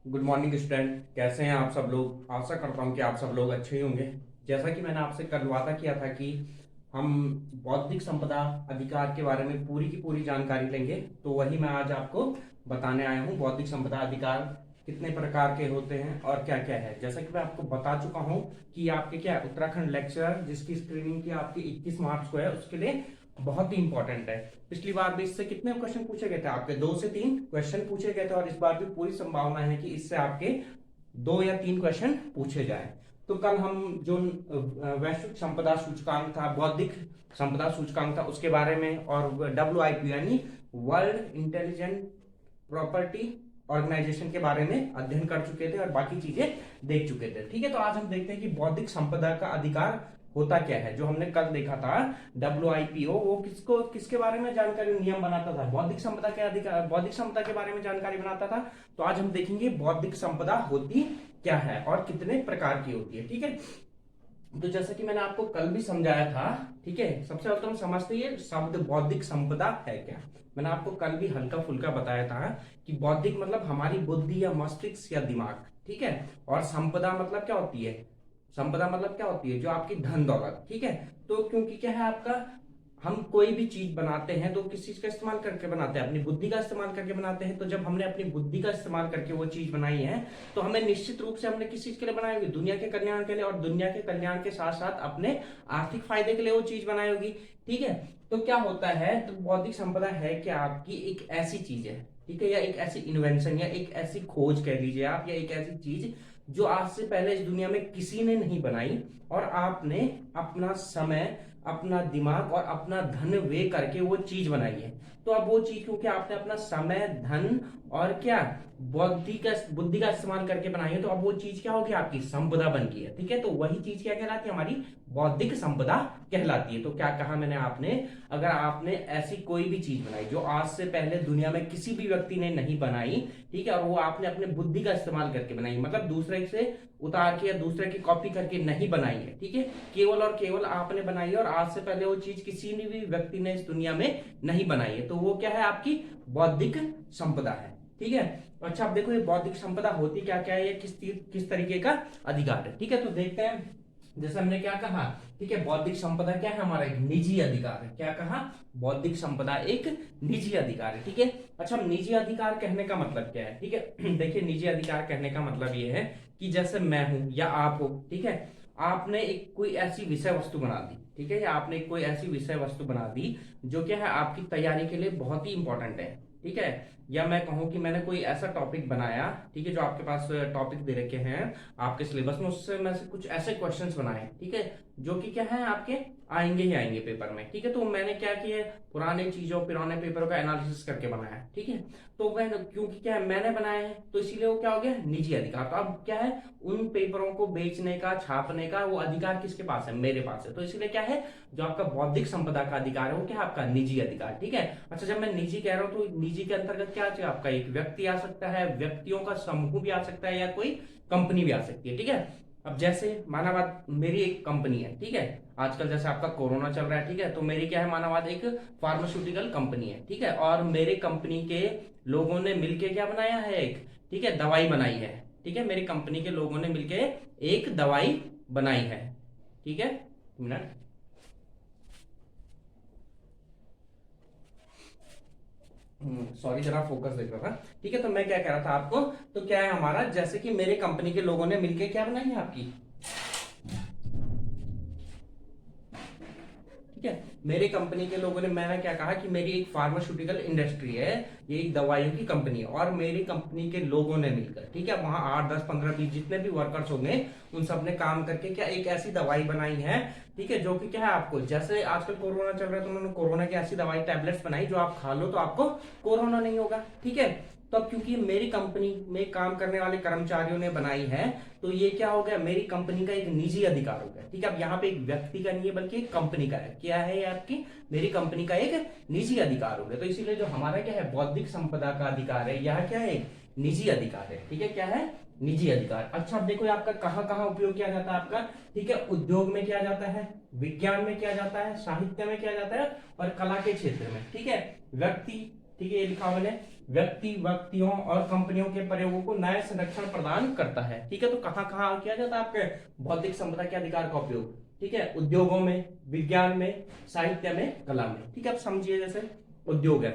Good morning student, कैसे हैं आप सब लोग। आशा करता हूं कि आप सब लोग अच्छे ही होंगे। जैसा कि मैंने आपसे कल वादा किया था कि हम बौद्धिक संपदा अधिकार के बारे में पूरी की पूरी जानकारी लेंगे, तो वही मैं आज आपको बताने आया हूं। बौद्धिक संपदा अधिकार कितने प्रकार के होते हैं और क्या क्या है। जैसा कि मैं आपको बता चुका हूं कि आपके क्या है, उत्तराखंड लेक्चर जिसकी स्क्रीनिंग की आपकी 21 मार्च को है, उसके लिए बहुत ही इंपॉर्टेंट है। पिछली बार भी इससे कितने क्वेश्चन पूछे गए थे आपके? 2 से 3 क्वेश्चन पूछे गए थे और इस बार भी पूरी संभावना है कि इससे आपके 2 या 3 क्वेश्चन पूछे जाए। तो कल हम जो वैश्विक संपदा सूचकांक था, बौद्धिक संपदा सूचकांक था, उसके बारे में और WIP यानी वर्ल्ड इंटेलिजेंट प्रॉपर्टी ऑर्गेनाइजेशन के बारे में अध्ययन कर चुके थे और बाकी चीजें देख चुके थे। ठीक है, तो आज हम देखते हैं कि बौद्धिक संपदा का अधिकार होता क्या है। जो हमने कल देखा था WIPO, वो किसको किसके बारे में जानकारी नियम बनाता था? बौद्धिक संपदा के अधिकार, बौद्धिक संपदा के बारे में जानकारी बनाता था। तो आज हम देखेंगे बौद्धिक संपदा होती क्या है और कितने प्रकार की होती है। ठीक है, तो जैसा कि मैंने आपको कल भी समझाया था, ठीक है, सबसे पहले तो हम समझते हैं शब्द बौद्धिक संपदा है क्या। मैंने आपको कल भी हल्का फुल्का बताया था कि बौद्धिक मतलब हमारी बुद्धि या मस्तिष्क या दिमाग, ठीक है। और संपदा मतलब क्या होती है? संपदा मतलब क्या होती है? जो आपकी धन दौलत, ठीक है। तो क्योंकि क्या है आपका, हम कोई भी चीज बनाते हैं तो किस चीज का इस्तेमाल करके बनाते हैं? अपनी बुद्धि का इस्तेमाल करके बनाते हैं। तो जब हमने अपनी बुद्धि का इस्तेमाल करके वो चीज बनाई है, तो हमें निश्चित रूप से हमने किस चीज के लिए बनाई होगी? दुनिया के कल्याण के लिए, और दुनिया के कल्याण के साथ साथ अपने आर्थिक फायदे के लिए वो चीज बनाई होगी। ठीक है, तो क्या होता है, तो बौद्धिक संपदा है क्या आपकी एक ऐसी चीज है, ठीक है, या एक ऐसी इन्वेंशन या एक ऐसी खोज कह लीजिए आप, या एक ऐसी चीज जो आज से पहले इस दुनिया में किसी ने नहीं बनाई और आपने अपना समय, अपना दिमाग और अपना धन व्यय करके वो चीज बनाई है। तो अब वो चीज क्योंकि आपने अपना समय, धन और क्या बुद्धि का इस्तेमाल करके बनाई है, तो अब वो चीज क्या होगी? आपकी संपदा बन गई है। ठीक है, तो वही चीज क्या कहलाती है? हमारी बौद्धिक संपदा कहलाती है। तो क्या कहा मैंने आपने, अगर आपने ऐसी कोई भी चीज बनाई जो आज से पहले दुनिया में किसी भी व्यक्ति ने नहीं बनाई, ठीक है, और वो आपने अपने बुद्धि का इस्तेमाल करके बनाई, मतलब दूसरे से उतार के या दूसरे की कॉपी करके नहीं बनाई है, ठीक है, केवल और केवल आपने बनाई है और आज से पहले वो चीज किसी ने भी व्यक्ति ने इस दुनिया में नहीं बनाई है, तो वो क्या है? आपकी बौद्धिक संपदा है। ठीक है, अच्छा अब देखो ये बौद्धिक संपदा होती क्या क्या है, ये किस तरीके का अधिकार है। ठीक है, तो देखते हैं। जैसे हमने क्या कहा, ठीक है, बौद्धिक संपदा क्या है? हमारा एक निजी अधिकार है। क्या कहा? बौद्धिक संपदा एक निजी अधिकार है। ठीक है, अच्छा निजी अधिकार कहने का मतलब क्या है? ठीक है देखिए, निजी अधिकार कहने का मतलब ये है कि जैसे मैं हूं या आप हो, ठीक है, आपने एक कोई ऐसी विषय वस्तु बना दी, ठीक है, या आपने कोई ऐसी विषय वस्तु बना दी जो क्या है आपकी तैयारी के लिए बहुत ही इंपॉर्टेंट है, ठीक है, या मैं कहूं कि मैंने कोई ऐसा टॉपिक बनाया, ठीक है, जो आपके पास टॉपिक दे रखे हैं आपके सिलेबस में, उससे मैं से कुछ ऐसे क्वेश्चंस बनाए, ठीक है, जो कि क्या है आपके आएंगे ही आएंगे पेपर में। ठीक है, तो मैंने क्या किया, पुराने चीजों पुराने पेपरों का एनालिसिस करके बनाया। ठीक है, तो वह क्योंकि क्या है मैंने बनाया है, तो इसीलिए वो क्या हो गया? निजी अधिकार। तो अब क्या है, उन पेपरों को बेचने का, छापने का वो अधिकार किसके पास है? मेरे पास है। तो इसलिए क्या है, जो आपका बौद्धिक संपदा का अधिकार है वो क्या है? आपका निजी अधिकार। ठीक है, अच्छा जब मैं निजी कह रहा हूं तो निजी के अंतर्गत क्या है? आपका एक व्यक्ति आ सकता है, व्यक्तियों का समूह भी आ सकता है, या कोई कंपनी भी आ सकती है। ठीक है, अब जैसे माना बात मेरी एक कंपनी है, ठीक है, आजकल जैसे आपका कोरोना चल रहा है, ठीक है, तो मेरी क्या है, माना बात एक फार्मास्यूटिकल कंपनी है, ठीक है, और मेरे कंपनी के लोगों ने मिलके क्या बनाया है? एक, ठीक है, दवाई बनाई है। ठीक है, मेरी कंपनी के लोगों ने मिलके एक दवाई बनाई है। ठीक है, मिनट, सॉरी जरा फोकस देख रहा था। ठीक है, तो मैं क्या कह रहा था आपको, तो क्या है हमारा, जैसे कि मेरे कंपनी के लोगों ने मिलके क्या बनाई है आपकी, ठीक है, मेरी कंपनी के लोगों ने, मैंने क्या कहा कि मेरी एक फार्मास्यूटिकल इंडस्ट्री है, ये एक दवाइयों की कंपनी है, और मेरी कंपनी के लोगों ने मिलकर, ठीक है, वहां 8 10 15 20 जितने भी वर्कर्स होंगे उन सब ने काम करके क्या एक ऐसी दवाई बनाई है, ठीक है, जो कि क्या है आपको, जैसे आजकल कोरोना चल रहा है तो उन्होंने कोरोना की ऐसी दवाई टैबलेट्स बनाई जो आप खा लो तो आपको कोरोना नहीं होगा। ठीक है, तो अब क्योंकि मेरी कंपनी में काम करने वाले कर्मचारियों ने बनाई है, तो ये क्या हो गया, मेरी कंपनी का एक निजी अधिकार हो गया। ठीक है, अब यहाँ पे एक व्यक्ति का नहीं है बल्कि एक कंपनी का है। क्या है ये आपकी, मेरी कंपनी का एक निजी अधिकार हो गया। तो इसीलिए जो हमारा क्या है बौद्धिक संपदा का अधिकार है, यह क्या है, निजी अधिकार है। ठीक है, क्या है, निजी अधिकार। अच्छा अब देखो आपका कहाँ कहाँ उपयोग किया जाता है आपका, ठीक है, उद्योग में किया जाता है, विज्ञान में किया जाता है, साहित्य में किया जाता है और कला के क्षेत्र में। ठीक है, व्यक्ति, ठीक है, ये लिखा मैंने, व्यक्तियों और कंपनियों के प्रयोगों को नए संरक्षण प्रदान करता है। ठीक है, तो कहाँ कहाँ किया जाता है आपके बौद्धिक संपदा के अधिकार का उपयोग? ठीक है, उद्योगों में, विज्ञान में, साहित्य में, कला में। ठीक है, अब समझिए, जैसे उद्योग है,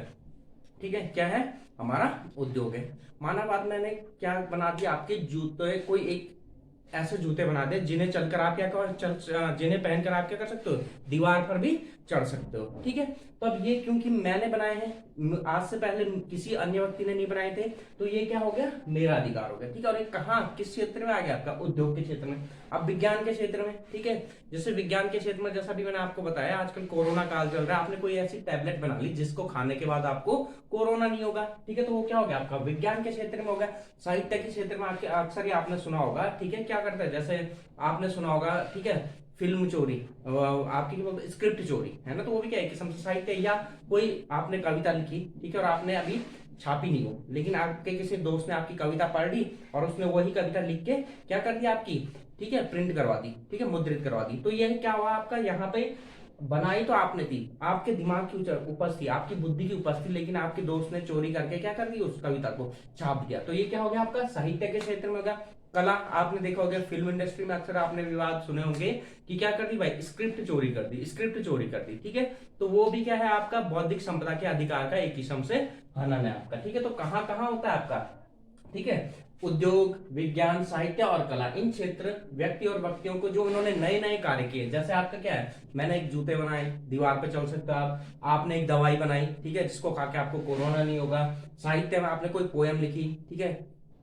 ठीक है, क्या है हमारा उद्योग है। माना बात मैंने क्या बना दिया, आपके जूते, कोई एक ऐसे जूते बना दे जिन्हें चलकर आप क्या जिन्हें पहनकर आप क्या कर सकते हो, दीवार पर भी चढ़ सकते हो। ठीक है, तो अब ये क्योंकि मैंने बनाए हैं, आज से पहले किसी अन्य व्यक्ति ने नहीं बनाए थे, तो ये क्या हो गया, मेरा अधिकार हो गया। ठीक है, और ये कहाँ, किस क्षेत्र में आ गया आपका, उद्योग के क्षेत्र में। अब विज्ञान के क्षेत्र में, ठीक है, जैसे विज्ञान के क्षेत्र में, जैसा भी मैंने आपको बताया, आजकल कोरोना काल चल रहा है, आपने कोई ऐसी टैबलेट बना ली जिसको खाने के बाद आपको कोरोना नहीं होगा। ठीक है, तो वो क्या हो गया आपका, विज्ञान के क्षेत्र में होगा। साहित्य के क्षेत्र में अक्सर ये आपने सुना होगा, ठीक है, क्या करता है, जैसे आपने सुना होगा, ठीक है, फिल्म चोरी, आपकी क्या बोलते, स्क्रिप्ट चोरी, है ना, तो वो भी क्या है, किस्म से साहित्य। या कोई आपने कविता लिखी, ठीक है, और आपने अभी छापी नहीं हो, लेकिन आपके किसी दोस्त ने आपकी कविता पढ़ ली और उसने वही कविता लिख के क्या कर दिया आपकी, ठीक है, प्रिंट करवा दी, ठीक है, मुद्रित करवा दी। तो यह क्या हुआ आपका, यहाँ पे बनाई तो आपने थी, आपके दिमाग की उपज थी, आपकी बुद्धि की उपज थी, लेकिन आपके दोस्त ने चोरी करके क्या कर दी, उस कविता को छाप दिया। तो ये क्या हो गया आपका, साहित्य के क्षेत्र में होगा। कला, आपने देखा होगा फिल्म इंडस्ट्री में अक्सर आपने विवाद सुने होंगे कि क्या कर दी भाई, स्क्रिप्ट चोरी कर दी, स्क्रिप्ट चोरी कर दी। ठीक है, तो वो भी क्या है आपका, बौद्धिक संपदा के अधिकार का एक किस्म से हनन है आपका। ठीक है, तो कहां कहां होता है आपका, ठीक है, उद्योग, विज्ञान, साहित्य और कला, इन क्षेत्र, व्यक्ति और व्यक्तियों को जो उन्होंने नए नए कार्य किए। जैसे आपका क्या है, मैंने एक जूते बनाए, दीवार पे चल सकता आप, आपने एक दवाई बनाई, ठीक है, जिसको खा के आपको कोरोना नहीं होगा। साहित्य में आपने कोई पोयम लिखी, ठीक है,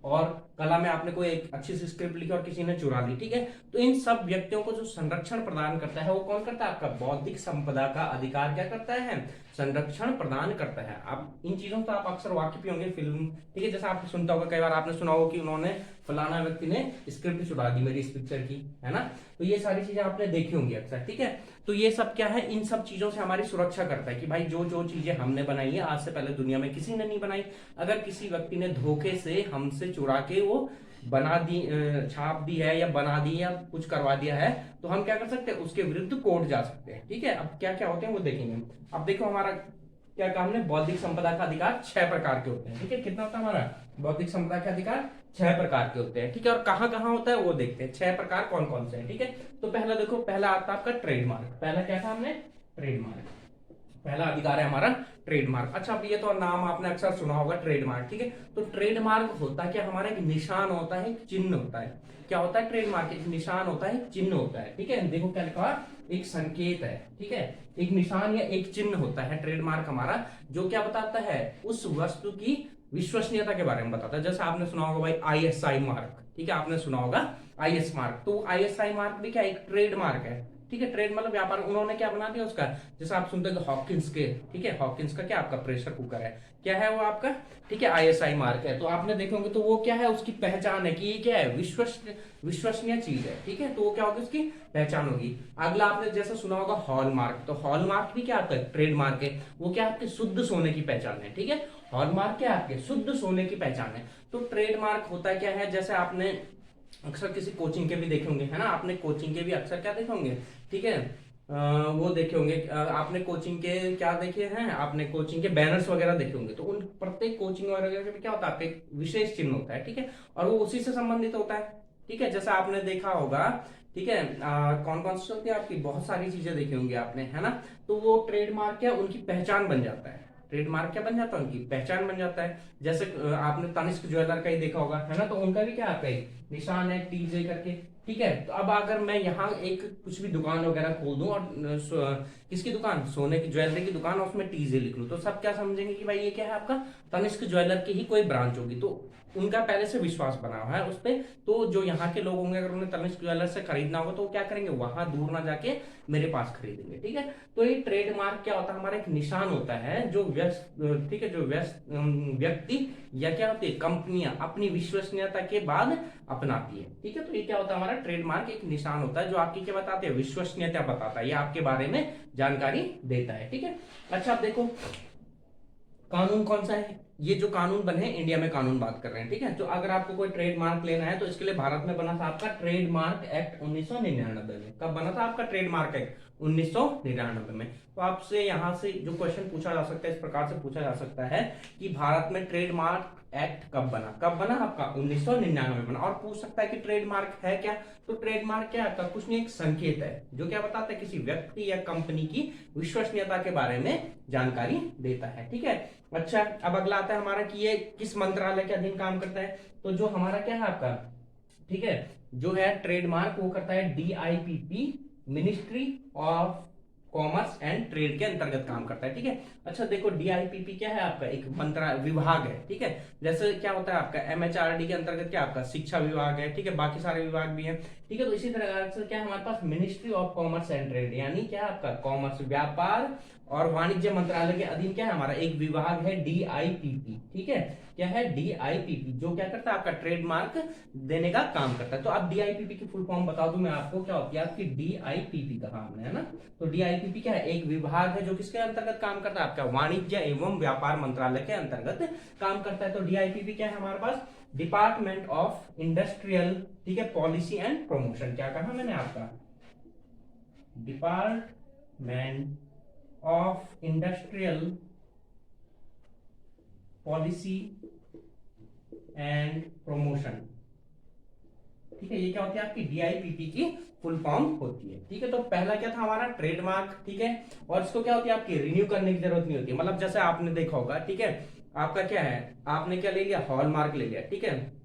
और कला में आपने कोई एक अच्छी सी स्क्रिप्ट लिखी और किसी ने चुरा ली। ठीक है, तो इन सब व्यक्तियों को जो संरक्षण प्रदान करता है वो कौन करता है, आपका बौद्धिक संपदा का अधिकार क्या करता है, संरक्षण प्रदान करता है। आप इन चीजों से आप अक्सर वाकिफ होंगे, फिल्म, ठीक है, जैसा आपने सुनता होगा, कई बार आपने सुना होगा कि उन्होंने फलाना व्यक्ति ने स्क्रिप्ट चुरा दी मेरी इस पिक्चर की, है ना, तो ये सारी चीजें आपने देखी होंगी अक्सर। ठीक है, तो ये सब क्या है, इन सब चीजों से हमारी सुरक्षा करता है कि भाई जो जो चीजें हमने बनाई है, आज से पहले दुनिया में किसी ने नहीं बनाई, अगर किसी व्यक्ति ने धोखे से हमसे चुरा के वो बना दी, छाप दी है या बना दी या कुछ करवा दिया है, तो हम क्या कर सकते हैं, उसके विरुद्ध कोर्ट जा सकते हैं। ठीक है, अब क्या क्या होते हैं वो देखेंगे। अब देखो हमारा क्या काम है, बौद्धिक संपदा का अधिकार 6 प्रकार के होते हैं। ठीक है, कितना होता है हमारा बौद्धिक संपदा के अधिकार, 6 प्रकार के होते हैं। ठीक है, और कहां कहां होता है वो देखते हैं, 6 प्रकार कौन कौन से हैं। ठीक है, तो पहला देखो, पहला आता है आपका ट्रेडमार्क। पहला क्या था हमने, ट्रेडमार्क, पहला अधिकार है हमारा ट्रेडमार्क। अच्छा, अब ये तो नाम आपने अक्सर सुना होगा ट्रेडमार्क। ठीक है, तो ट्रेडमार्क होता है क्या, हमारा एक निशान होता है, एक चिन्ह होता है। क्या होता है ट्रेडमार्क, एक निशान होता है, एक चिन्ह होता है। ठीक है, देखो क्या लिखा, एक संकेत है, ठीक है, एक निशान या एक चिन्ह होता है ट्रेडमार्क हमारा, जो क्या बताता है, उस वस्तु की विश्वसनीयता के बारे में बताता है। जैसे आपने सुना होगा भाई आईएसआई मार्क, ठीक है, आपने सुना होगा आईएस मार्क, तो आईएसआई मार्क भी क्या एक ट्रेडमार्क है। ठीक है, ट्रेड मतलब व्यापार, उन्होंने क्या बना दिया उसका, जैसे आप सुनते हो हॉकिंस के, ठीक है, हॉकिंस का क्या आपका प्रेशर कुकर है, क्या है वो आपका, ठीक है, आईएसआई मार्क है। तो आपने देखेंगे तो वो क्या है, उसकी पहचान है कि ये क्या है, विश्वसनीय चीज है। ठीक है, तो वो क्या होगी, उसकी पहचान होगी। अगला आपने जैसा सुना होगा हॉलमार्क, तो हॉलमार्क भी क्या आता है, ट्रेडमार्क है, वो क्या आपके शुद्ध सोने की पहचान है। ठीक है, हॉलमार्क क्या आपके शुद्ध सोने की पहचान है। तो ट्रेडमार्क होता क्या है, जैसे आपने अक्सर किसी कोचिंग के भी देखे होंगे, है ना, आपने कोचिंग के भी अक्सर क्या देखे होंगे, ठीक है, वो देखे होंगे, आपने कोचिंग के क्या देखे हैं, आपने कोचिंग के बैनर्स वगैरह देखे होंगे, तो उन प्रत्येक कोचिंग वगैरह में क्या होता है, आपका एक विशेष चिन्ह होता है। ठीक है, और वो उसी से संबंधित होता है। ठीक है, जैसा आपने देखा होगा, ठीक है, कौन कौन सी होती है आपकी, बहुत सारी चीजें देखी होंगी आपने, है ना, तो वो ट्रेडमार्क क्या उनकी पहचान बन जाता है, ट्रेडमार्क क्या बन जाता है, उनकी पहचान बन जाता है। जैसे आपने तनिष्क ज्वेलर का ही देखा होगा, है ना, तो उनका भी क्या आपका निशान है, टीजे करके। ठीक है, तो अब अगर मैं यहाँ एक कुछ भी दुकान वगैरह खोल दूं और किसकी दुकान, सोने की ज्वेलरी की दुकान, और उसमें टीजे लिख लूं, तो सब क्या समझेंगे कि भाई ये क्या है आपका तनिष्क ज्वेलर की ही कोई ब्रांच होगी। तो उनका पहले से विश्वास बना हुआ है उस पर। तो जो यहाँ के लोग होंगे, अगर उन्हें तनिष्क ज्वेलर से खरीदना होगा तो वो क्या करेंगे, वहां दूर ना जाके मेरे पास खरीदेंगे। ठीक है, तो ये ट्रेडमार्क क्या होता है, हमारा एक निशान होता है जो ठीक है, जो व्यक्ति या क्या होती है, कंपनियां अपनी विश्वसनीयता के बाद अपनाती है। ठीक है, तो ये क्या होता है, हमारा ट्रेडमार्क एक निशान होता है जो आपकी क्या बताते हैं, विश्वसनीयता बताता है, ये आपके बारे में जानकारी देता है। ठीक है, अच्छा अब देखो कानून कौन सा है, ये जो कानून बने हैं इंडिया में कानून बात कर रहे हैं, ठीक है। तो अगर आपको कोई ट्रेडमार्क लेना है तो इसके लिए भारत में बना था आपका ट्रेडमार्क एक्ट 1999 में। कब बना था आपका ट्रेडमार्क एक्ट? 1999 में। तो आपसे यहाँ से जो क्वेश्चन पूछा जा सकता है, इस प्रकार से पूछा जा सकता है कि भारत में ट्रेडमार्क एक्ट कब बना? कब बना आपका? 1999 में बना। और पूछ सकता है कि ट्रेडमार्क है क्या? तो ट्रेडमार्क क्या है? कुछ नहीं, एक संकेत है जो क्या बताता है, किसी व्यक्ति या कंपनी की विश्वसनीयता के बारे में जानकारी देता है, ठीक है। अच्छा, अब अगला आता है हमारा कि ये किस मंत्रालय के अधीन काम करता है। तो जो हमारा क्या है आपका, ठीक है, जो है ट्रेडमार्क वो करता है DIPP, ministry of commerce and trade के अंतर्गत काम करता है, ठीक है। अच्छा देखो, DIPP क्या है आपका? एक विभाग है, ठीक है। जैसे क्या होता है आपका MHRD के अंतर्गत क्या आपका शिक्षा विभाग है, ठीक है, बाकी सारे विभाग भी हैं, ठीक है। तो इसी तरह से क्या हमारे पास ministry of commerce and trade, यानी क्या आपका कॉमर्स, व्यापार और वाणिज्य मंत्रालय के अधीन क्या है हमारा एक विभाग है DIPP, ठीक है। क्या है? DIPP, जो क्या करता है आपका ट्रेडमार्क देने का काम करता है। तो आप DIPP की फुल फॉर्म बता दूं मैं आपको, क्या होती है आपकी DIPP कहा हमने, है ना। तो DIPP क्या है? एक विभाग है जो किसके अंतर्गत काम करता है आपका वाणिज्य एवं व्यापार मंत्रालय के अंतर्गत काम करता है। तो DIPP क्या है हमारे पास? डिपार्टमेंट ऑफ इंडस्ट्रियल, ठीक है, पॉलिसी एंड प्रमोशन। क्या कहा मैंने आपका? Department of industrial policy and promotion, ठीक है। ये क्या होती है आपकी DIPP की फुल फॉर्म होती है, ठीक है। तो पहला क्या था हमारा? ट्रेडमार्क, ठीक है। और इसको क्या होती है आपकी रिन्यू करने की जरूरत नहीं होती, मतलब जैसे आपने देखा होगा, ठीक है, आपका क्या है, आपने क्या ले लिया? हॉलमार्क ले लिया, ठीक है।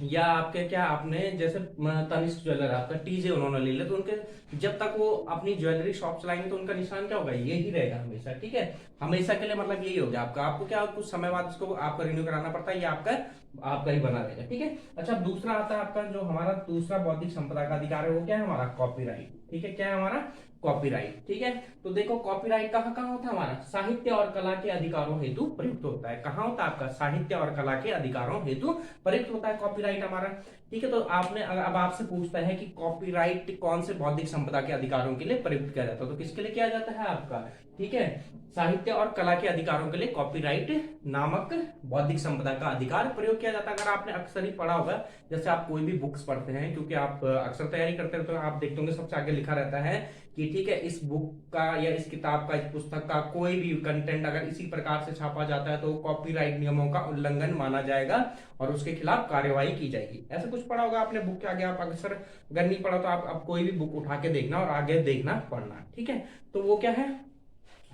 या आपके क्या, आपने जैसे तनिष्क ज्वेलर आपका TJ उन्होंने ले लिया, तो उनके जब तक वो अपनी ज्वेलरी शॉप चलाएंगे तो उनका निशान क्या होगा? यही रहेगा हमेशा, ठीक है। हमेशा के लिए, मतलब यही हो गया आपका। आपको क्या कुछ समय बाद इसको आपको रिन्यू कराना पड़ता है, ये आपका ही बना रहेगा, ठीक है। अच्छा, दूसरा आता है आपका जो हमारा दूसरा बौद्धिक संपदा का अधिकार है, वो क्या है हमारा? कॉपीराइट, ठीक है। क्या है हमारा? कॉपीराइट, ठीक है। तो देखो कॉपीराइट कहाँ होता है हमारा? साहित्य और कला के अधिकारों हेतु प्रयुक्त होता है। कहाँ होता है आपका? साहित्य और कला के अधिकारों हेतु प्रयुक्त होता है कॉपीराइट हमारा, ठीक है। तो आपने अब आपसे पूछता है कि कॉपीराइट कौन से बौद्धिक संपदा के अधिकारों के लिए प्रयुक्त किया जाता है, तो किसके लिए किया जाता है आपका? ठीक है, साहित्य और कला के अधिकारों के लिए कॉपीराइट नामक बौद्धिक संपदा का अधिकार प्रयोग किया जाता है। अगर आपने अक्सर ही पढ़ा होगा, जैसे आप कोई भी बुक्स पढ़ते हैं, क्योंकि आप अक्सर तैयारी करते रहते हो, आप देखते होंगे सबसे आगे लिखा रहता है कि ठीक है, इस बुक का या इस किताब का, इस पुस्तक का कोई भी कंटेंट अगर इसी प्रकार से छापा जाता है तो कॉपीराइट नियमों का उल्लंघन माना जाएगा और उसके खिलाफ कार्यवाही की जाएगी। ऐसा कुछ पढ़ा होगा आपने बुक के आगे। आप अक्सर अगर नहीं पढ़ा तो आप कोई भी बुक उठा के देखना और आगे देखना पढ़ना, ठीक है। तो वो क्या है,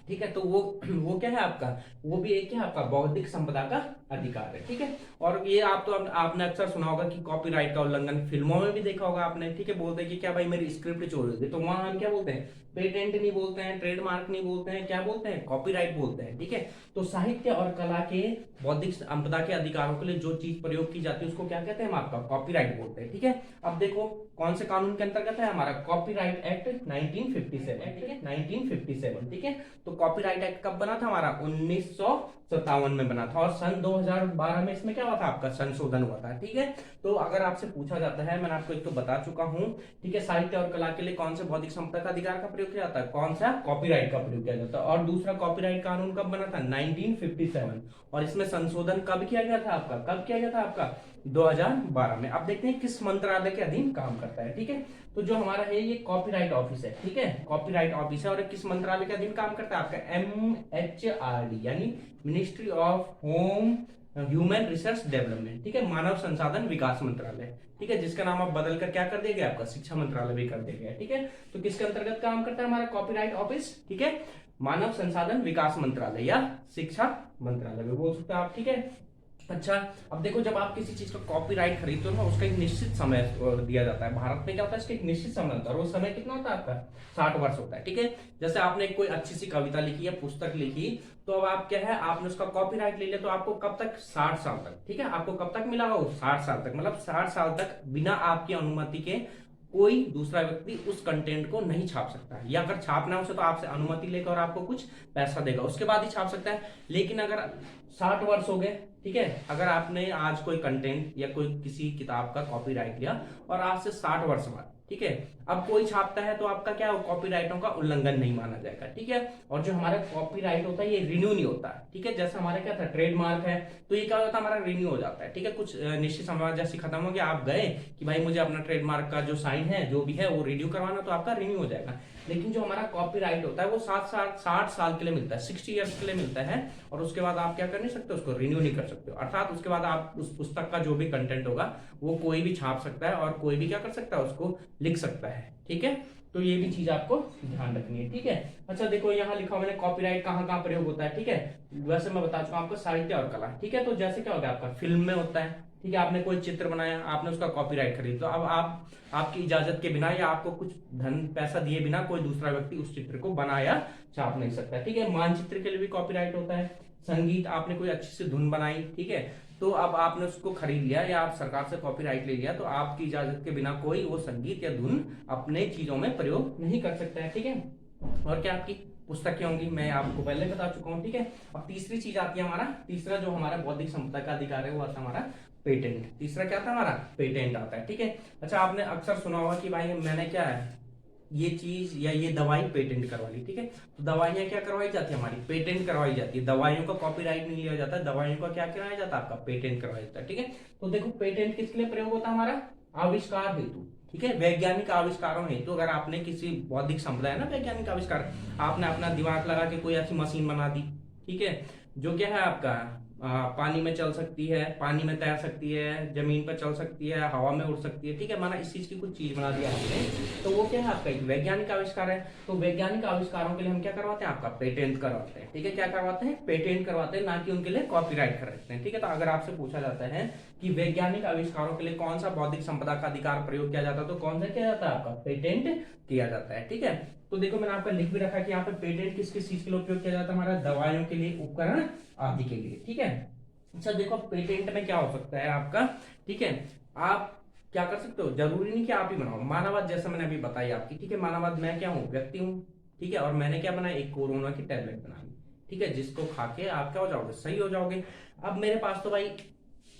ठीक है, तो वो क्या है आपका, वो भी एक क्या आपका बौद्धिक संपदा का अधिकार है, ठीक है। और ये आप तो आपने अक्सर सुना होगा कि कॉपीराइट का उल्लंघन फिल्मों में भी देखा होगा आपने, ठीक है। बोलते हैं कि क्या भाई मेरी स्क्रिप्ट चोरी हो गई, तो वहां हम क्या बोलते हैं? पेटेंट नहीं बोलते हैं, ट्रेडमार्क नहीं बोलते हैं, क्या बोलते हैं? कॉपीराइट बोलते हैं, ठीक है। तो साहित्य और कला के बौद्धिक संपदा के अधिकारों के लिए जो चीज प्रयोग की जाती है उसको क्या कहते हैं? हम आपका कॉपीराइट बोलते हैं, ठीक है। अब देखो कौन से कानून के अंतर्गत है हमारा? कॉपीराइट एक्ट 1957, ठीक है, 1957, ठीक है। तो कॉपीराइट एक्ट कब बना था हमारा? 1957 में बना था, और सन 2012 में इसमें क्या हुआ था आपका? संशोधन हुआ था, ठीक है। तो अगर आपसे पूछा जाता है, मैंने आपको एक तो बता चुका हूं, ठीक है, साहित्य और कला के लिए कौन से बौद्धिक संपदा का अधिकार का प्रयोग किया जाता है? कौन सा? कॉपीराइट का प्रयोग किया जाता है। और दूसरा, कॉपीराइट कानून कब बना था? 1957, और इसमें संशोधन कब किया गया था आपका? कब किया गया था आपका? 2012 में। अब देखते हैं किस मंत्रालय के अधीन काम करता है, ठीक है। तो जो हमारा है ये कॉपीराइट ऑफिस है, ठीक है, कॉपीराइट ऑफिस है, और किस मंत्रालय के अधीन काम करता है आपका? MHRD, यानी ministry of home human resource development, ठीक है, मानव संसाधन विकास मंत्रालय, ठीक है, जिसका नाम अब बदल कर क्या कर दिया गया आपका? शिक्षा मंत्रालय भी कर दिया गया, ठीक है। तो किसके अंतर्गत काम करता है हमारा कॉपीराइट ऑफिस? ठीक है, मानव संसाधन विकास मंत्रालय या शिक्षा मंत्रालय भी बोल सकते हैं आप, ठीक है। अच्छा, अब देखो जब आप किसी चीज का कॉपीराइट खरीदते हो ना, उसका एक निश्चित समय दिया जाता है। भारत में क्या होता है, इसका एक निश्चित समय होता है, और वो समय कितना होता है आपका? 60 वर्ष होता है, ठीक है। जैसे आपने कोई अच्छी सी कविता लिखी या पुस्तक लिखी, तो अब आप क्या है, आपने उसका कॉपीराइट ले लिया, तो आपको कब तक? 60 साल तक, ठीक है। आपको कब तक मिला वो? 60 साल तक, मतलब 60 साल तक बिना आपकी अनुमति के कोई दूसरा व्यक्ति उस कंटेंट को नहीं छाप सकता है, या अगर छापना है उसे तो आपसे अनुमति लेकर और आपको कुछ पैसा देगा, उसके बाद ही छाप सकता है। लेकिन अगर 60 वर्ष हो गए, ठीक है, अगर आपने आज कोई कंटेंट या कोई किसी किताब का कॉपीराइट लिया और आज से 60 वर्ष बाद, ठीक है। अब कोई छापता है तो आपका क्या कॉपीराइटों का उल्लंघन नहीं माना जाएगा, ठीक है। और जो हमारा कॉपीराइट होता है ये रिन्यू नहीं होता है, ठीक है। जैसे हमारा क्या था ट्रेडमार्क है, तो ये क्या होता है हमारा रिन्यू हो जाता है, ठीक है। कुछ निश्चित समय जैसे खत्म हो गया, आप गए कि भाई मुझे अपना ट्रेडमार्क का जो साइन है जो भी है वो रिन्यू करवाना, तो आपका रिन्यू हो जाएगा। लेकिन जो हमारा कॉपीराइट होता है वो 60 साल के लिए मिलता है, 60 ईयर्स के लिए मिलता है, और उसके बाद आप क्या कर नहीं सकते, उसको रिन्यू नहीं कर सकते हो। अर्थात उसके बाद आप उस पुस्तक का जो भी कंटेंट होगा वो कोई भी छाप सकता है और कोई भी क्या कर सकता है, उसको लिख सकता है, ठीक है। तो ये भी चीज आपको ध्यान रखनी है, ठीक है। अच्छा देखो यहाँ लिखा मैंने कॉपीराइट कहाँ कहाँ प्रयोग होता है, ठीक है। वैसे मैं बता चुका हूँ आपको साहित्य और कला, ठीक है। तो जैसे क्या होता है आपका फिल्म में होता है, ठीक है। आपने कोई चित्र बनाया, आपने उसका कॉपीराइट खरीद, तो अब आप आपकी इजाजत के बिना या आपको कुछ धन पैसा दिए बिना कोई दूसरा व्यक्ति उस चित्र को बना या छाप नहीं सकता, ठीक है। मानचित्र के लिए भी कॉपीराइट होता है। संगीत, आपने कोई अच्छी सी धुन बनाई, ठीक है, तो अब आपने उसको खरीद लिया या आप सरकार से कॉपीराइट ले लिया, तो आपकी इजाजत के बिना कोई वो संगीत या धुन अपने चीजों में प्रयोग नहीं कर सकता है, ठीक है। और क्या आपकी पुस्तकें होंगी, मैं आपको पहले बता चुका हूँ, ठीक है। अब तीसरी चीज आती है हमारा, तीसरा जो हमारा बौद्धिक संपदा का अधिकार है वो आता है हमारा पेटेंट। तीसरा क्या था हमारा, पेटेंट आता है, ठीक है। अच्छा आपने अक्सर सुना होगा कि भाई मैंने क्या है ये चीज या ये दवाई पेटेंट करवा ली, ठीक है। तो दवाइयां क्या करवाई जाती है हमारी, पेटेंट करवाई जाती है। दवाइयों का कॉपीराइट नहीं लिया जाता, दवाइयों का क्या कराया जाता है, आपका पेटेंट करवाया जाता है, ठीक है। तो देखो पेटेंट किसके लिए प्रयोग होता है हमारा, आविष्कार हेतु, ठीक है, वैज्ञानिक आविष्कारों हेतु। अगर आपने किसी बौद्धिक संपदा है ना, वैज्ञानिक आविष्कार, आपने अपना दिमाग लगा के कोई ऐसी मशीन बना दी, ठीक है, जो क्या है आपका पानी में चल सकती है, पानी में तैर सकती है, जमीन पर चल सकती है, हवा में उड़ सकती है, ठीक है, माना इस चीज की कुछ चीज बना दिया आपने, तो वो क्या है आपका एक वैज्ञानिक आविष्कार है। तो वैज्ञानिक आविष्कारों के लिए हम क्या करवाते हैं, आपका पेटेंट करवाते हैं, ठीक है। क्या करवाते हैं, पेटेंट करवाते हैं, ना कि उनके लिए कॉपीराइट करवाते हैं, ठीक है। तो अगर आपसे पूछा जाता है कि वैज्ञानिक आविष्कारों के लिए कौन सा बौद्धिक संपदा का अधिकार प्रयोग किया जाता है, तो कौन सा किया जाता है, आपका पेटेंट किया जाता है, ठीक है। तो देखो मैंने आपका लिख भी रखा है कि यहाँ पे पेटेंट किस किस चीज के लिए उपयोग किया जाता है, हमारा दवाइयों के लिए, उपकरण आदि के लिए, ठीक है। अच्छा देखो पेटेंट में क्या हो सकता है आपका, ठीक है, आप क्या कर सकते हो, जरूरी नहीं कि आप ही बनाओ। मानववाद जैसा मैंने अभी बताई आपकी, ठीक है। मानववाद मैं क्या हूँ, व्यक्ति हूँ, ठीक है, और मैंने क्या बनाया, एक कोरोना की टैबलेट बना ली, ठीक है, जिसको खा के आप क्या हो जाओगे, सही हो जाओगे। अब मेरे पास तो भाई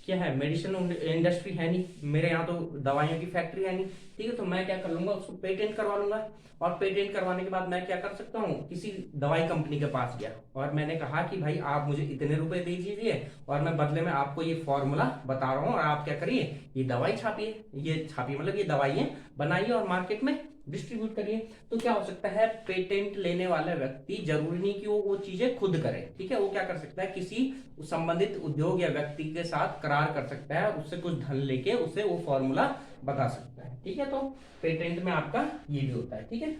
क्या है, मेडिसिन इंडस्ट्री है नहीं, मेरे यहाँ तो दवाइयों की फैक्ट्री है नहीं, ठीक है। तो मैं क्या कर लूंगा, उसको पेटेंट करवा लूंगा, और पेटेंट करवाने के बाद मैं क्या कर सकता हूँ, किसी दवाई कंपनी के पास गया और मैंने कहा कि भाई आप मुझे इतने रुपए दे दीजिए और मैं बदले में आपको ये फॉर्मूला बता रहा हूँ, और आप क्या करिए, ये दवाई छापिए, ये छापिए मतलब ये दवाइयां बनाइए और मार्केट में डिस्ट्रीब्यूट करिए। तो क्या हो सकता है, पेटेंट लेने वाला व्यक्ति जरूरी नहीं कि वो चीजें खुद करे, ठीक है, वो क्या कर सकता है, किसी संबंधित उद्योग या व्यक्ति के साथ करार कर सकता है, उससे कुछ धन लेके उसे वो फॉर्मूला बता सकता है, ठीक है। तो पेटेंट में आपका ये भी होता है, ठीक है।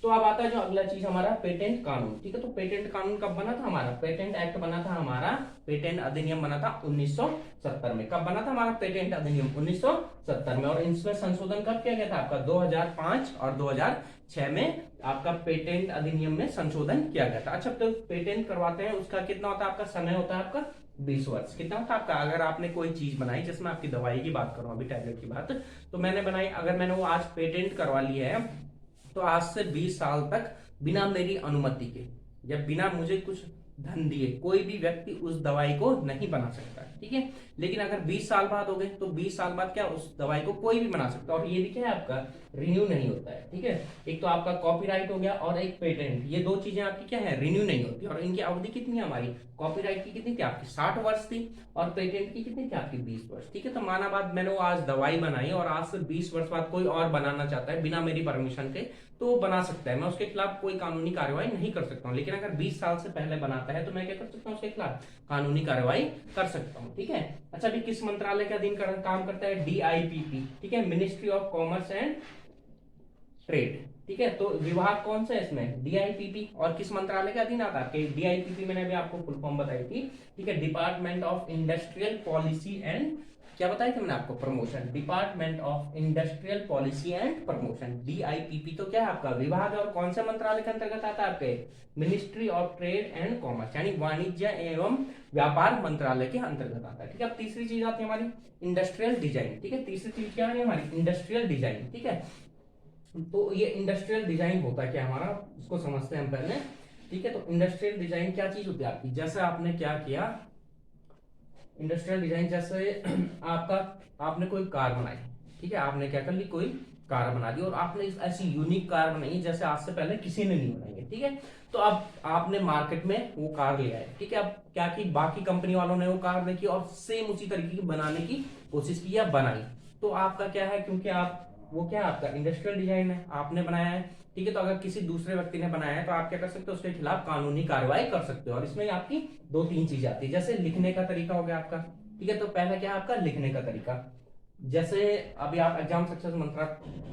तो अब आता है जो अगला चीज हमारा पेटेंट कानून, ठीक है। तो पेटेंट कानून कब बना था हमारा, पेटेंट एक्ट बना था हमारा, पेटेंट अधिनियम बना था 1970 में। कब बना था हमारा पेटेंट अधिनियम, 1970 में। और इसमें संशोधन कब किया गया था, आपका 2005 और 2006 में आपका पेटेंट अधिनियम में संशोधन किया गया था। अच्छा तो पेटेंट करवाते हैं, उसका कितना होता है, आपका समय होता है आपका 20 वर्ष। कितना होता है आपका, अगर आपने कोई चीज बनाई, जिसमें आपकी दवाई की बात करूं, अभी टैबलेट की बात, तो मैंने बनाई, अगर मैंने वो आज पेटेंट करवा ली है, तो आज से 20 साल तक बिना मेरी अनुमति के या बिना मुझे कुछ धन दिए कोई भी व्यक्ति उस दवाई को नहीं बना सकता, ठीक है। लेकिन अगर 20 साल बाद हो गए, तो 20 साल बाद क्या उस दवाई को कोई भी बना सकता है, और ये भी क्या है आपका रिन्यू नहीं होता है, ठीक है। एक तो आपका कॉपीराइट हो गया और एक पेटेंट, ये दो चीजें आपकी क्या है, रिन्यू नहीं होती। और इनकी अवधि कितनी है हमारी, कॉपीराइट की कितनी थी आपकी 60 वर्ष थी, और पेटेंट की कितनी थी आपकी 20 वर्ष, ठीक है। तो माना बात मैंने वो आज दवाई बनाई और आज से 20 वर्ष बाद कोई और बनाना चाहता है बिना मेरी परमिशन के, तो वो बना सकता है, मैं उसके खिलाफ कोई कानूनी कार्रवाई नहीं कर सकता हूँ। लेकिन अगर 20 साल से पहले बनाता है तो मैं क्या कर सकता हूँ, उसके खिलाफ कानूनी कार्रवाई कर सकता हूँ, ठीक है। अच्छा अभी किस मंत्रालय के अधीन काम करता है, DIPP, ठीक है, ministry of commerce and trade, ठीक है। तो विभाग कौन सा है इसमें, DIPP, और किस मंत्रालय के अधीन आता है, DIPP मैंने अभी आपको फुल फॉर्म बताई थी, ठीक है, department of industrial policy and, क्या बताया था मैंने आपको, promotion, department of industrial policy and promotion, DIPP। तो क्या है आपका विभाग, और कौन से मंत्रालय के अंतर्गत आता है आपके, ministry of trade and commerce, यानी वाणिज्य एवं व्यापार मंत्रालय के अंतर्गत आता है, ठीक है। अब तीसरी चीज आती है हमारी इंडस्ट्रियल डिजाइन, ठीक है। तीसरी चीज क्या है हमारी, इंडस्ट्रियल डिजाइन, ठीक है। तो ये इंडस्ट्रियल डिजाइन होता है क्या हमारा, इसको समझते हैं हम पहले, ठीक है। तो इंडस्ट्रियल डिजाइन क्या चीज होती है आपकी, जैसे आपने क्या किया, इंडस्ट्रियल डिजाइन जैसे आपका आपने कोई कार बनाई, ठीक है, आपने क्या कर ली, कोई कार बना दी और आपने ऐसी यूनिक कार बनाई जैसे आज से पहले किसी ने नहीं बनाई है। ठीक है, तो अब आपने मार्केट में वो कार ले आए। ठीक है, अब क्या की बाकी कंपनी वालों ने वो कार देखी और सेम उसी तरीके की बनाने की कोशिश की या बनाई। तो आपका क्या है, क्योंकि आप वो क्या है, आपका इंडस्ट्रियल डिजाइन है, आपने बनाया है। ठीक है, तो अगर किसी दूसरे व्यक्ति ने बनाया है तो आप क्या कर सकते हो, उसके खिलाफ कानूनी कार्रवाई कर सकते हो। और इसमें आपकी दो तीन चीजें आती है, जैसे लिखने का तरीका हो गया आपका। ठीक है, तो पहला क्या है आपका लिखने का तरीका। जैसे अभी आप एग्जाम सक्सेस मंत्रा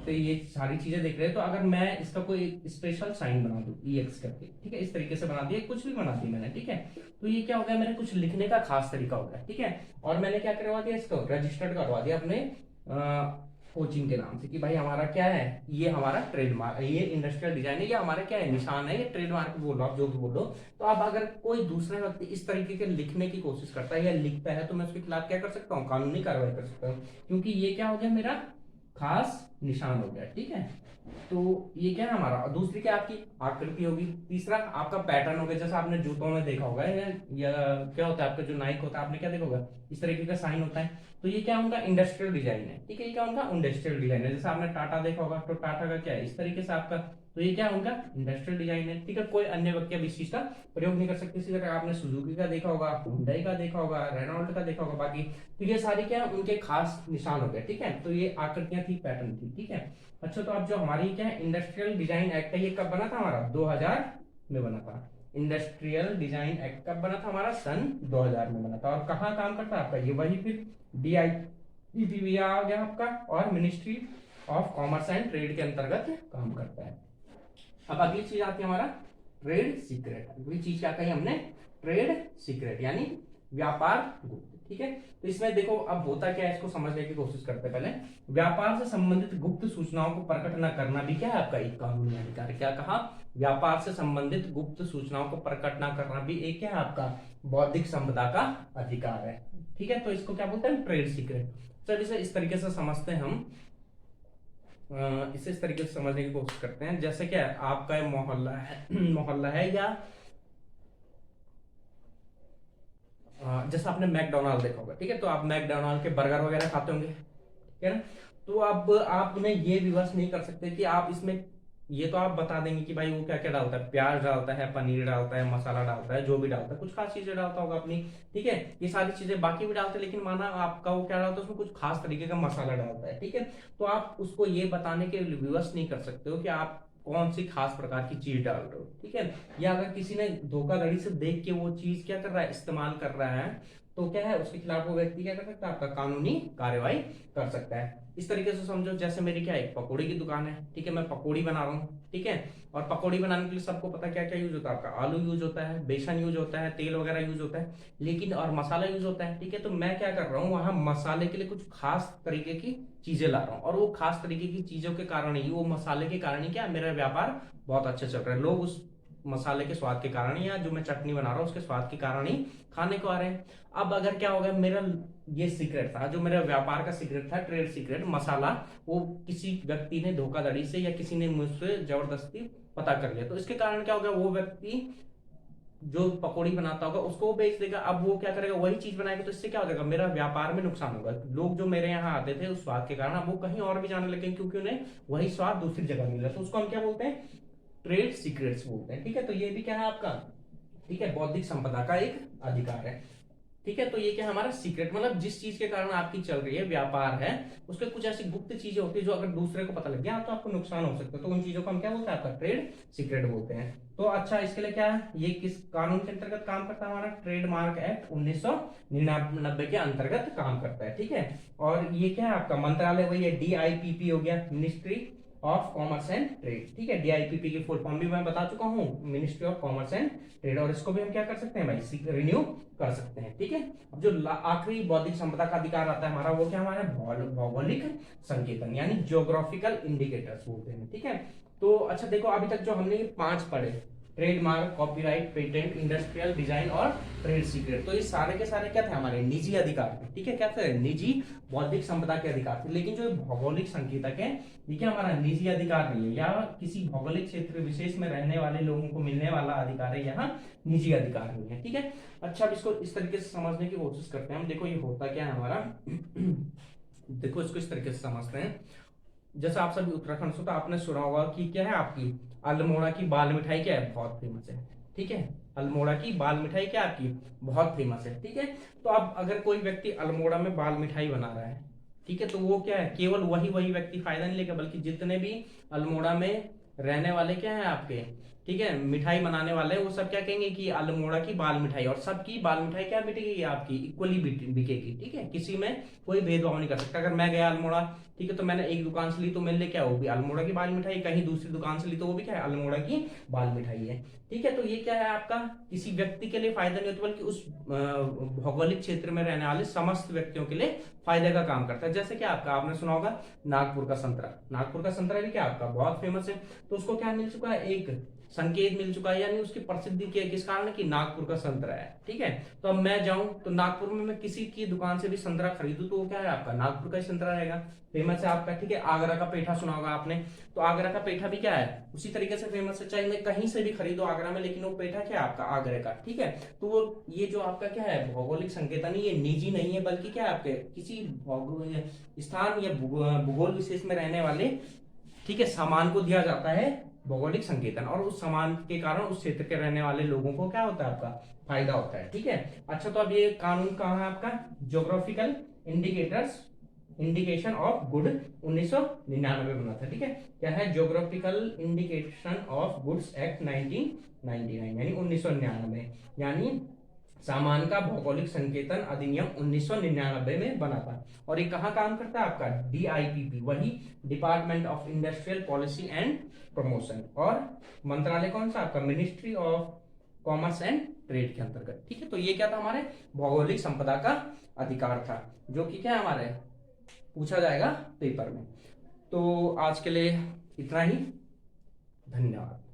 पे ये सारी चीजें देख रहे हैं, तो अगर मैं इसका कोई स्पेशल साइन बना दूं EX करके, ठीक है, इस तरीके से बना दिया, कुछ भी बना दी मैंने। ठीक है, तो ये क्या हो गया, मेरे कुछ लिखने का खास तरीका हो गया। ठीक है, और मैंने क्या करवा दिया, इसको रजिस्टर्ड करवा दिया अपने कोचिंग के नाम से कि भाई हमारा क्या है, ये हमारा ट्रेडमार्क, ये इंडस्ट्रियल डिजाइन है, ये हमारा क्या है, निशान है, ये ट्रेडमार्क बोल लो आप, जो भी बोलो। तो अब अगर कोई दूसरा व्यक्ति इस तरीके के लिखने की कोशिश करता है या लिखता है, तो मैं उसके खिलाफ क्या कर सकता हूँ, कानूनी कार्रवाई कर सकता हूँ, क्योंकि ये क्या हो गया, मेरा खास निशान हो गया। ठीक है, तो ये क्या है हमारा। और दूसरी क्या आपकी आकृति होगी। तीसरा आपका पैटर्न हो गया, जैसे आपने जूतों में देखा होगा या क्या होता है आपका जो नाइक होता है, आपने क्या देखा होगा, इस तरीके का साइन होता है। तो ये क्या उनका इंडस्ट्रियल डिजाइन है। ठीक है, ये क्या उनका इंडस्ट्रियल डिजाइन है। जैसे आपने टाटा देखा होगा, तो टाटा का क्या है, इस तरीके से आपका। तो ये क्या उनका इंडस्ट्रियल डिजाइन है। ठीक है, कोई अन्य व्यक्ति अब इस चीज का प्रयोग नहीं कर सकते। इसी तरह आपने सुजुकी का देखा होगा, हुंडई का देखा होगा, रेनॉल्ट का देखा होगा बाकी। तो ये सारी क्या उनके खास निशान हो गए। ठीक है, तो ये आकृतियां थी, पैटर्न थी। ठीक है, अच्छा, तो अब जो हमारी क्या है इंडस्ट्रियल डिजाइन एक्ट है, ये कब बना था हमारा, 2000 में बना था। इंडस्ट्रियल डिजाइन एक्ट कब बना था हमारा, सन 2000 में बना था। और कहाँ काम करता है आपका, ये वही फिर DIPP आ गया आपका, और ministry of commerce and trade के अंतर्गत काम करता है। अब अगली चीज आती है हमारा ट्रेड सीक्रेट। अगली चीज क्या कही हमने, ट्रेड सीक्रेट यानी व्यापार गुप्त। ठीक है, तो इसमें देखो अब होता क्या है, इसको समझने की कोशिश करते हैं। पहले व्यापार से संबंधित गुप्त सूचनाओं को प्रकट न करना भी क्या है आपका एक कानूनी अधिकार। क्या कहा, व्यापार से संबंधित गुप्त सूचनाओं को प्रकट न करना भी एक क्या है आपका बौद्धिक संपदा का अधिकार है। ठीक है, तो इसको क्या बोलते हैं, ट्रेड सीक्रेट। चलिए इसे इस तरीके से समझते हैं हम, इसे इस तरीके से समझने की कोशिश करते हैं। जैसे क्या है आपका मोहल्ला है मोहल्ला है, या जैसे आपने मैकडोनाल्ड देखा होगा। ठीक है, तो आप मैकडोनाल्ड के बर्गर वगैरह खाते होंगे, ठीक है ना। तो अब आप उन्हें ये विवश नहीं कर सकते कि आप इसमें, ये तो आप बता देंगे कि भाई वो क्या क्या डालता है, प्याज डालता है, पनीर डालता है, मसाला डालता है, जो भी डालता है, कुछ खास चीजें डालता होगा अपनी। ठीक है, ये सारी चीजें बाकी भी डालते हैं, लेकिन माना आपका वो क्या डालता है, उसमें कुछ खास तरीके का मसाला डालता है। ठीक है, तो आप उसको ये बताने के विवश नहीं कर सकते हो कि आप कौन सी खास प्रकार की चीज डाल रहे हो। ठीक है, या अगर किसी ने धोखाधड़ी से देख के वो चीज क्या कर रहा है, इस्तेमाल कर रहा है, तो क्या है उसके खिलाफ वो व्यक्ति क्या कर सकता है, आपका कानूनी कार्रवाई कर सकता है। इस तरीके से समझो, जैसे मेरी क्या है पकौड़ी की दुकान है। ठीक है, मैं पकौड़ी बना रहा हूँ। ठीक है, और पकौड़ी बनाने के लिए सबको पता क्या क्या यूज होता है, आपका आलू यूज होता है, बेसन यूज होता है, तेल वगैरह यूज होता है, लेकिन और मसाला यूज होता है। ठीक है, तो मैं क्या कर रहा हूँ, वहां मसाले के लिए कुछ खास तरीके की चीजें ला रहा हूँ, और वो खास तरीके की चीजों के कारण ही, वो मसाले के कारण ही क्या मेरा व्यापार बहुत अच्छा चल रहा है। लोग उस मसाले के स्वाद के कारण, या जो मैं चटनी बना रहा हूँ उसके स्वाद के कारण ही खाने को आ रहे हैं। अब अगर क्या होगा, मेरा ये सीक्रेट था, जो मेरा व्यापार का सीक्रेट था, ट्रेड सीक्रेट मसाला, वो किसी व्यक्ति ने धोखाधड़ी से या किसी ने मुझसे जबरदस्ती पता कर लिया, तो इसके कारण क्या होगा, वो व्यक्ति जो पकौड़ी बनाता होगा उसको वो बेच देगा। अब वो क्या करेगा, वही चीज बनाएगा, तो इससे क्या हो जाएगा, मेरा व्यापार में नुकसान होगा। लोग जो मेरे यहाँ आते थे उस स्वाद के कारण, अब वो कहीं और भी जाने लगे, क्योंकि उन्हें वही स्वाद दूसरी जगह मिल रहा है। तो उसको हम क्या बोलते हैं, ट्रेड सीक्रेट्स बोलते हैं। ठीक है, तो ये भी क्या है आपका, ठीक है, बौद्धिक संपदा का एक अधिकार है। ठीक है, तो ये क्या हमारा सीक्रेट, मतलब जिस चीज के कारण आपकी चल रही है व्यापार है, उसके कुछ ऐसी गुप्त चीजें होती है जो अगर दूसरे को पता लग गया तो आपको नुकसान हो सकता है, तो उन चीजों को हम क्या बोलते हैं, आपका ट्रेड सीक्रेट बोलते हैं। तो अच्छा, इसके लिए क्या है, ये किस कानून के अंतर्गत काम करता है, हमारा ट्रेडमार्क एक्ट 1999 के अंतर्गत काम करता है। ठीक है, और ये क्या है आपका मंत्रालय, वही है DIPP हो गया, ministry of commerce and trade. ठीक है, DIPP की फुल फॉर्म भी मैं बता चुका हूँ, ministry of commerce and trade, और इसको भी हम क्या कर सकते हैं भाई, रिन्यू कर सकते हैं। ठीक है, अब जो आखिरी बौद्धिक संपदा का अधिकार आता है हमारा, वो क्या हमारा भौगोलिक संकेतन यानी ज्योग्राफिकल इंडिकेटर्स बोलते हैं। ठीक है, तो अच्छा देखो, अभी तक जो हमने ये 5 पढ़े, trademark, copyright, patent, industrial design और ट्रेड सीक्रेट, तो ये सारे के सारे क्या थे, हमारे निजी अधिकार थे। ठीक है, क्या थे, निजी बौद्धिक संपदा के अधिकार थे। लेकिन जो भौगोलिक संकेतक है, ये क्या हमारा निजी अधिकार नहीं है, या किसी भौगोलिक क्षेत्र विशेष में रहने वाले लोगों को मिलने वाला अधिकार है, यहाँ निजी अधिकार नहीं है। ठीक है, अच्छा, अब इसको इस तरीके से समझने की कोशिश करते हैं हम। देखो ये होता क्या है हमारा देखो इसको इस तरीके से समझते हैं। जैसे आप सभी उत्तराखंड से, तो आपने सुना होगा कि क्या है आपकी अल्मोड़ा की बाल मिठाई क्या है, बहुत फेमस है। ठीक है, अल्मोड़ा की बाल मिठाई क्या आपकी बहुत फेमस है। ठीक है, तो अब अगर कोई व्यक्ति अल्मोड़ा में बाल मिठाई बना रहा है, ठीक है, तो वो क्या है, केवल वही वही व्यक्ति फायदा नहीं लेगा, बल्कि जितने भी अल्मोड़ा में रहने वाले क्या है आपके, ठीक है, मिठाई बनाने वाले, वो सब क्या कहेंगे कि अल्मोड़ा की बाल मिठाई, और सबकी बाल मिठाई क्या बिकेगी आपकी, इक्वली बिकेगी। ठीक है, किसी में कोई भेदभाव नहीं कर सकता। अगर मैं गया अल्मोड़ा, ठीक है, तो मैंने एक दुकान से ली तो मेरे लिए क्या होगी, अल्मोड़ा की बाल मिठाई, कहीं दूसरी दुकान से ली तो वो भी क्या है, अल्मोड़ा की बाल मिठाई है। ठीक है, तो ये क्या है आपका, किसी व्यक्ति के लिए फायदा नहीं होता, बल्कि उस भौगोलिक क्षेत्र में रहने वाले समस्त व्यक्तियों के लिए फायदे का काम करता है। जैसे कि आपका, आपने सुना होगा नागपुर का संतरा, नागपुर का संतरा भी क्या आपका बहुत फेमस है। तो उसको क्या मिल चुका है, एक संकेत मिल चुका है, यानी उसकी प्रसिद्धि किस कारण है, कि नागपुर का संतरा है। ठीक है, तो अब मैं जाऊं तो नागपुर में मैं किसी की दुकान से भी संतरा खरीदूं तो वो क्या है आपका, नागपुर का ही संतरा रहेगा, फेमस है आपका। ठीक है, आगरा का पेठा सुना होगा आपने, तो आगरा का पेठा भी क्या है, उसी तरीके से फेमस है, चाहे मैं कहीं से भी खरीदो आगरा में, लेकिन वो पेठा क्या है आपका, आगरा का। ठीक है, तो वो ये जो आपका क्या है भौगोलिक संकेतन, ये निजी नहीं है, बल्कि क्या है आपके किसी स्थान या भूगोल विशेष में रहने वाले, ठीक है, सामान को दिया जाता है भौगोलिक संकेतन, और उस सामान के कारण उस क्षेत्र के रहने वाले लोगों को क्या होता है आपका, फायदा होता है। ठीक है, अच्छा, तो अब ये कानून कहाँ है आपका, geographical indicators indication of good 1999 बना था। ठीक है, क्या है, geographical indication of goods act 1999, यानी 1999, यानी सामान का भौगोलिक संकेतन अधिनियम 1999 में बना था। और ये कहाँ काम करता है आपका, DIPP, वही department of industrial policy and promotion, और मंत्रालय कौन सा आपका, ministry of commerce and trade के अंतर्गत। ठीक है, तो ये क्या था, हमारे भौगोलिक संपदा का अधिकार था, जो कि क्या हमारे पूछा जाएगा पेपर में। तो आज के लिए इतना ही, धन्यवाद।